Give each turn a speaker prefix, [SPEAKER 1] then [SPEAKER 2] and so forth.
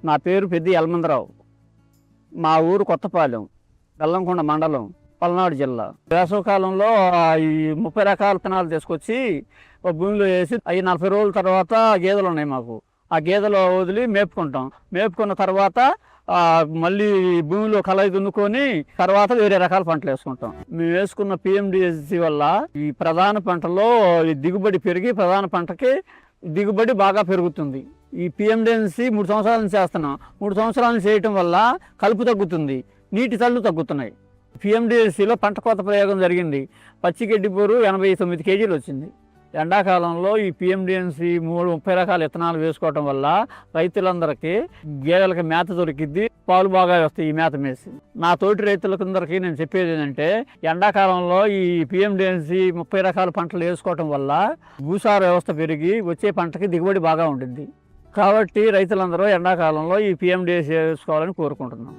[SPEAKER 1] నా పేరు పెద్ది యలమందరావు. మా ఊరు కొత్తపాలెం, బెల్లంకొండ మండలం, పల్నాడు జిల్లా. వేసవికాలంలో ఈ 30 రకాల విత్తనాలు తీసుకొచ్చి భూమిలో వేసి అవి 40 రోజుల తర్వాత గేదెలు ఉన్నాయి మాకు. ఆ గేదెలు వదిలి మేపుకుంటాం. మేపుకున్న తర్వాత మళ్ళీ భూమిలో కలయి దున్నుకొని తర్వాత వేరే రకాల పంటలు వేసుకుంటాం. మేము వేసుకున్న పిఎండిఎస్సి వల్ల ఈ ప్రధాన పంటలో దిగుబడి పెరిగి ప్రధాన పంటకి దిగుబడి బాగా పెరుగుతుంది. ఈ పిఎండిఎస్సి 3 సంవత్సరాల నుంచి చేస్తున్నాం. 3 సంవత్సరాల నుంచి చేయటం వల్ల కలుపు తగ్గుతుంది, నీటి తళ్ళు తగ్గుతున్నాయి. పిఎండిఎస్సిలో పంట కోత ప్రయోగం జరిగింది. పచ్చిగడ్డి బోరు 89 కేజీలు వచ్చింది. ఎండాకాలంలో ఈ పిఎండిఎస్సి 30 రకాల విత్తనాలు వేసుకోవటం వల్ల రైతులందరికీ గేదెలకి మేత దొరికిద్ది, పాలు బాగా వస్తాయి ఈ మేత మేసి. నా తోటి రైతులకందరికీ నేను చెప్పేది ఏంటంటే, ఎండాకాలంలో ఈ పిఎండిఎస్సి 30 రకాల పంటలు వేసుకోవటం వల్ల భూసార వ్యవస్థ పెరిగి వచ్చే పంటకి దిగుబడి బాగా ఉంటుంది. కాబట్టి రైతులందరూ ఎండాకాలంలో ఈ పిఎండిఎస్సి వేసుకోవాలని కోరుకుంటున్నాం.